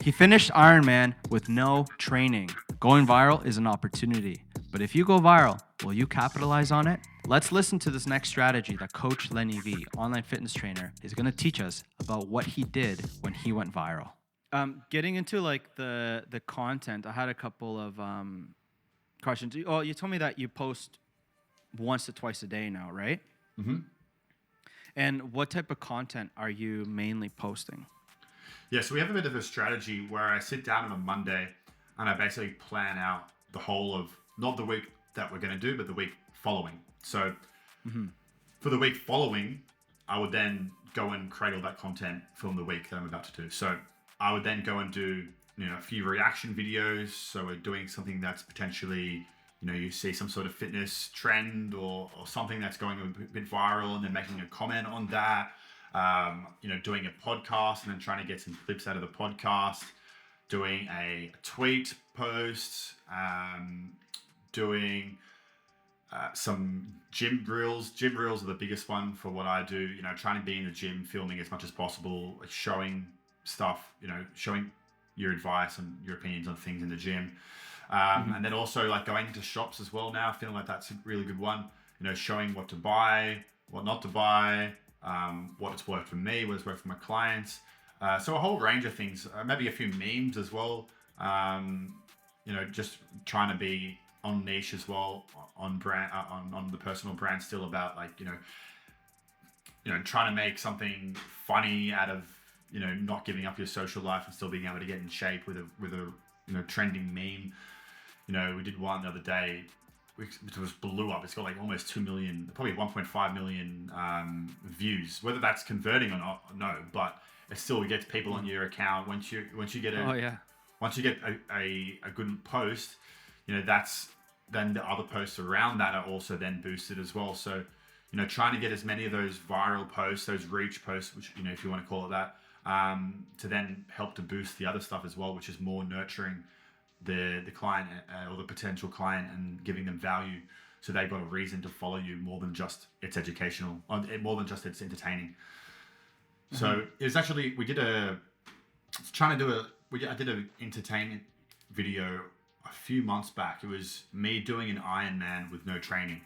He finished Ironman with no training. Going viral is an opportunity, but if you go viral, will you capitalize on it? Let's listen to this next strategy that Coach Lenny V, online fitness trainer, is going to teach us about what he did when he went viral. Getting into like the content, I had a couple of questions. Oh, you told me that you post once to twice a day now, right? Mm-hmm. And what type of content are you mainly posting? Yeah, so we have a bit of a strategy where I sit down on a Monday and I basically plan out the whole of, not the week that we're going to do, but the week following. So for the week following, I would then go and create all that content from the week that I'm about to do. So I would then go and do, a few reaction videos. So we're doing something that's potentially, you see some sort of fitness trend or something that's going a bit viral and then making a comment on that. Doing a podcast and then trying to get some clips out of the podcast, doing a tweet post, doing some gym reels. Gym reels are the biggest one for what I do. Trying to be in the gym, filming as much as possible, showing stuff, showing your advice and your opinions on things in the gym. And then also like going into shops as well now, feeling like that's a really good one. Showing what to buy, what not to buy, what it's worked for me, what it's worked for my clients. So a whole range of things, maybe a few memes as well. Just trying to be on niche as well, on brand, on the personal brand still about like, trying to make something funny out of, not giving up your social life and still being able to get in shape with a trending meme. We did one the other day, which was blew up. It's got like almost 2 million, probably 1.5 million views. Whether that's converting or not, no, but it still gets people on your account. Once you get once you get a good post, that's then the other posts around that are also then boosted as well. So, trying to get as many of those viral posts, those reach posts, which if you want to call it that, to then help to boost the other stuff as well, which is more nurturing the client or the potential client and giving them value, so they've got a reason to follow you more than just it's educational, more than just it's entertaining. So it was actually I did an entertainment video a few months back. It was me doing an Ironman with no training,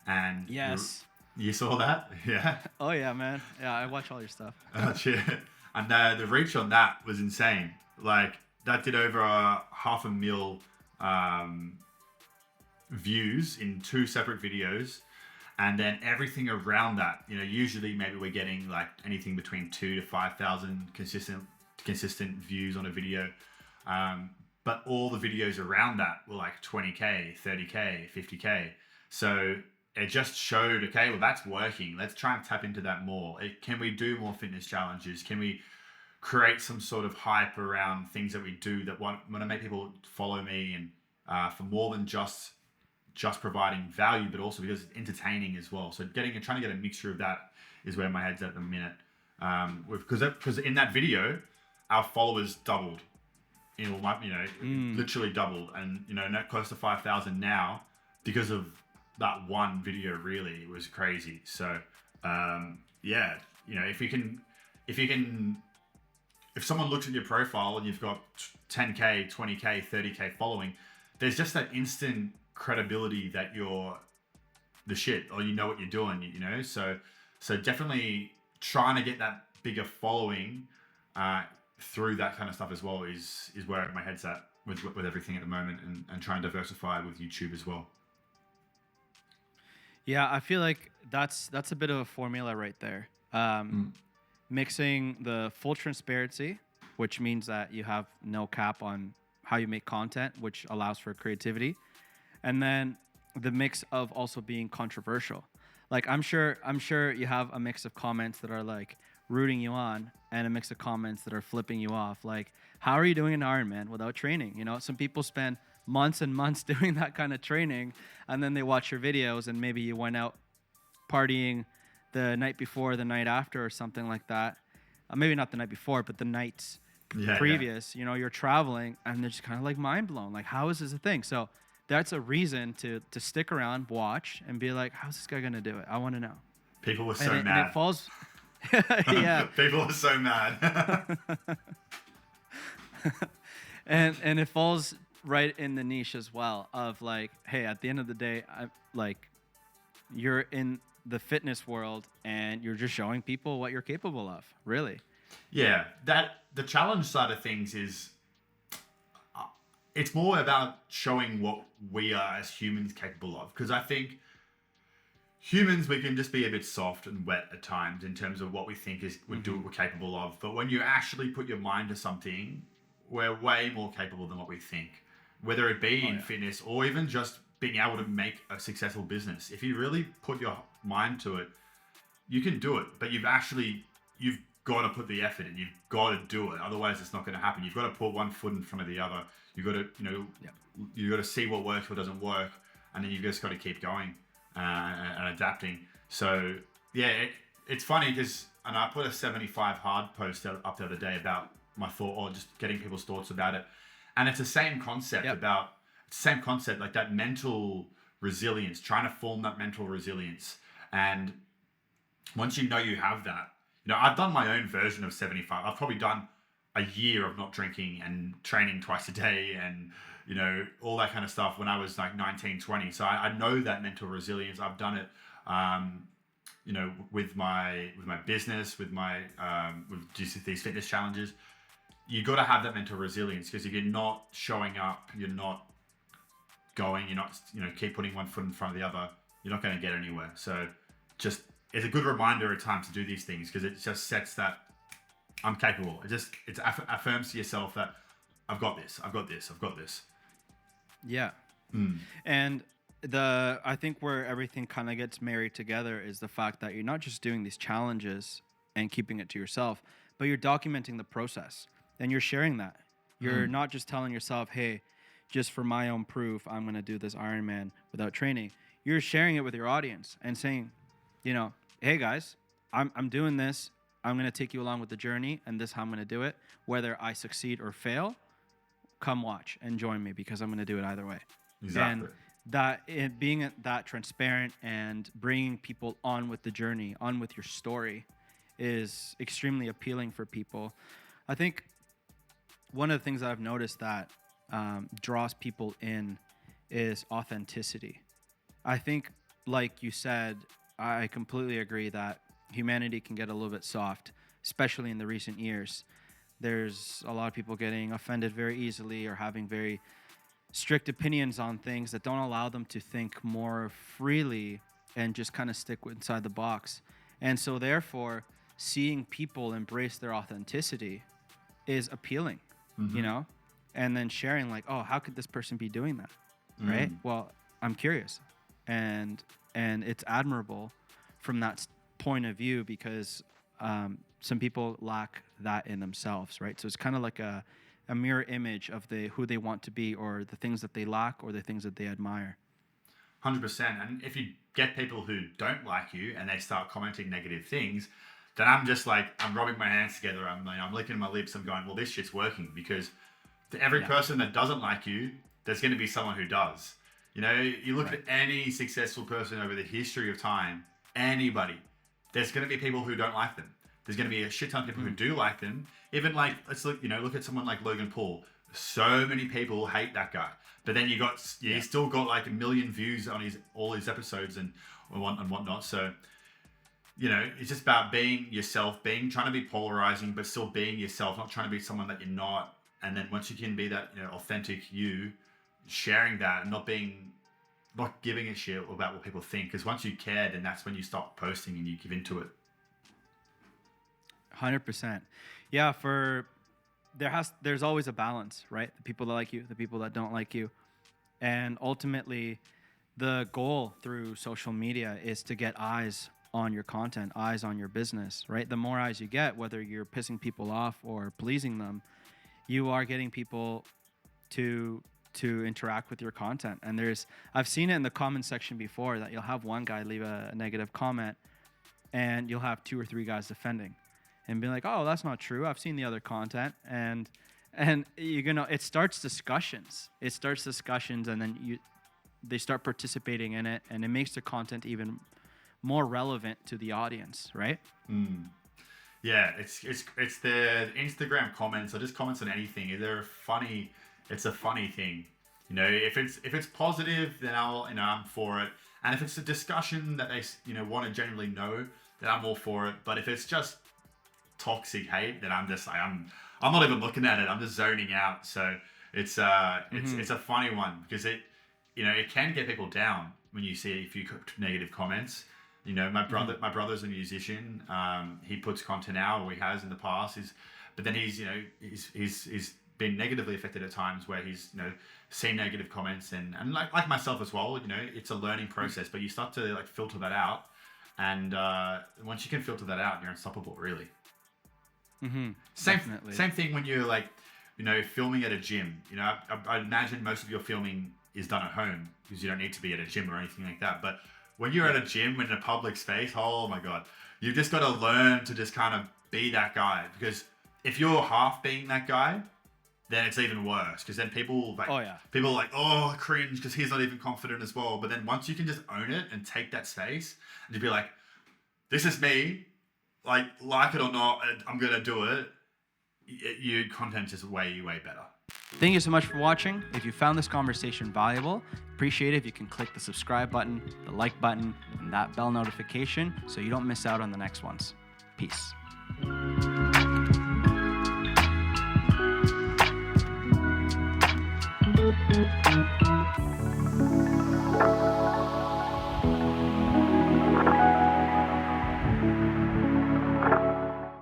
and yes, you saw that, yeah. Oh yeah, man. Yeah, I watch all your stuff. And the reach on that was insane. Like that did over 500,000 views in 2 separate videos, and then everything around that. Usually maybe we're getting like anything between 2,000 to 5,000 consistent views on a video, but all the videos around that were like 20k, 30k, 50k. So it just showed, okay, well that's working. Let's try and tap into that more. Can we do more fitness challenges? Can we create some sort of hype around things that we do that want to make people follow me, and for more than just providing value, but also because it's entertaining as well. So trying to get a mixture of that is where my head's at the minute. Because in that video, our followers doubled. Literally doubled, and not close to 5,000 now because of that one video. Really, it was crazy. So if someone looks at your profile and you've got 10k, 20k, 30k following, there's just that instant credibility that you're the shit, or what you're doing. So definitely trying to get that bigger following through that kind of stuff as well is where my head's at with everything at the moment, and trying to diversify with YouTube as well. Yeah, I feel like that's a bit of a formula right there. Mixing the full transparency, which means that you have no cap on how you make content, which allows for creativity, and then the mix of also being controversial. Like I'm sure you have a mix of comments that are like rooting you on, and a mix of comments that are flipping you off. Like, how are you doing an Ironman without training? Some people spend months and months doing that kind of training, and then they watch your videos, and maybe you went out partying the night before, the night after, or something like that. Maybe not the night before, but the nights previous. Yeah. You're traveling, and they're just kind of like mind blown. Like, how is this a thing? So that's a reason to stick around, watch, and be like, how's this guy gonna do it? I want to know. People were so mad. And it falls. Yeah. People were so mad. And it falls right in the niche as well of like, hey, at the end of the day, I like you're in the fitness world and you're just showing people what you're capable of, really. Yeah, that the challenge side of things is it's more about showing what we are as humans capable of. Because I think humans, we can just be a bit soft and wet at times in terms of what we think is we're capable of. But when you actually put your mind to something, we're way more capable than what we think. Whether it be Oh in yeah. fitness or even just being able to make a successful business. If you really put your mind to it, you can do it. But you've got to put the effort in. You've got to do it. Otherwise, it's not going to happen. You've got to put one foot in front of the other. You've got to, Yeah. you've got to see what works, what doesn't work, and then you've just got to keep going and adapting. So yeah, it's funny because, and I put a 75 hard post up the other day about my thought, or just getting people's thoughts about it, and it's the same concept Yep. like that mental resilience, trying to form that mental resilience, and once you know you have that, I've done my own version of 75. I've probably done a year of not drinking and training twice a day and, all that kind of stuff when I was like 19, 20. So I know that mental resilience. I've done it, with my business, with just these fitness challenges. You got to have that mental resilience because if you're not showing up, you're not going, you're not, keep putting one foot in front of the other, you're not going to get anywhere. So just it's a good reminder at times to do these things because it just sets that I'm capable. It affirms to yourself that I've got this, I've got this, I've got this. Yeah. And I think where everything kind of gets married together is the fact that you're not just doing these challenges and keeping it to yourself, but you're documenting the process and you're sharing that. You're not just telling yourself, hey, just for my own proof, I'm going to do this Ironman without training. You're sharing it with your audience and saying, hey guys, I'm doing this. I'm going to take you along with the journey, and this is how I'm going to do it. Whether I succeed or fail, come watch and join me because I'm going to do it either way. Exactly. And being that transparent and bringing people on with the journey, on with your story, is extremely appealing for people. I think one of the things that I've noticed that draws people in is authenticity. I think, like you said, I completely agree that humanity can get a little bit soft, especially in the recent years. There's a lot of people getting offended very easily or having very strict opinions on things that don't allow them to think more freely and just kind of stick inside the box. And so therefore, seeing people embrace their authenticity is appealing, and then sharing like, oh, how could this person be doing that? Right? Well, I'm curious. And it's admirable from that point of view because some people lack that in themselves, right? So it's kind of like a mirror image of who they want to be or the things that they lack or the things that they admire. 100%. And if you get people who don't like you and they start commenting negative things, then I'm just like, I'm rubbing my hands together. I'm licking my lips. I'm going, well, this shit's working because to every person that doesn't like you, there's going to be someone who does. You look at any successful person over the history of time, anybody, there's going to be people who don't like them. There's going to be a shit ton of people who do like them. Even like, let's look at someone like Logan Paul. So many people hate that guy. But then you still got like 1 million views on all his episodes and whatnot. So, it's just about being yourself, trying to be polarizing, but still being yourself, not trying to be someone that you're not. And then once you can be that, authentic you, sharing that and not giving a shit about what people think. Because once you care, then that's when you stop posting and you give into it. 100%. Yeah, there's always a balance, right? The people that like you, the people that don't like you. And ultimately, the goal through social media is to get eyes on your content, eyes on your business, right? The more eyes you get, whether you're pissing people off or pleasing them, you are getting people to interact with your content. And I've seen it in the comment section before that you'll have one guy leave a negative comment and you'll have 2 or 3 guys defending and be like, oh, that's not true. I've seen the other content. And it starts discussions. And then they start participating in it, and it makes the content even more relevant to the audience, right? Yeah, it's the Instagram comments or just comments on anything. They're funny. It's a funny thing. If it's positive, then I'm for it. And if it's a discussion that they want to genuinely know, then I'm all for it. But if it's just toxic hate, then I'm just like I'm not even looking at it. I'm just zoning out. So it's a funny one because it can get people down when you see a few negative comments. My brother's a musician. He puts content out, or he has in the past. But then he's been negatively affected at times where he's seen negative comments and like myself as well. It's a learning process, but you start to like filter that out, and once you can filter that out, you're unstoppable, really. Same thing when you're like, filming at a gym. I imagine most of your filming is done at home because you don't need to be at a gym or anything like that. But when you're at a gym in a public space, oh my God, you've just got to learn to just kind of be that guy. Because if you're half being that guy, then it's even worse. Because then people are like, oh, cringe, because he's not even confident as well. But then once you can just own it and take that space and to be like, this is me, like it or not, I'm gonna do it. Your content is way better. Thank you so much for watching. If you found this conversation valuable, appreciate it if you can click the subscribe button, the like button, and that bell notification so you don't miss out on the next ones. Peace.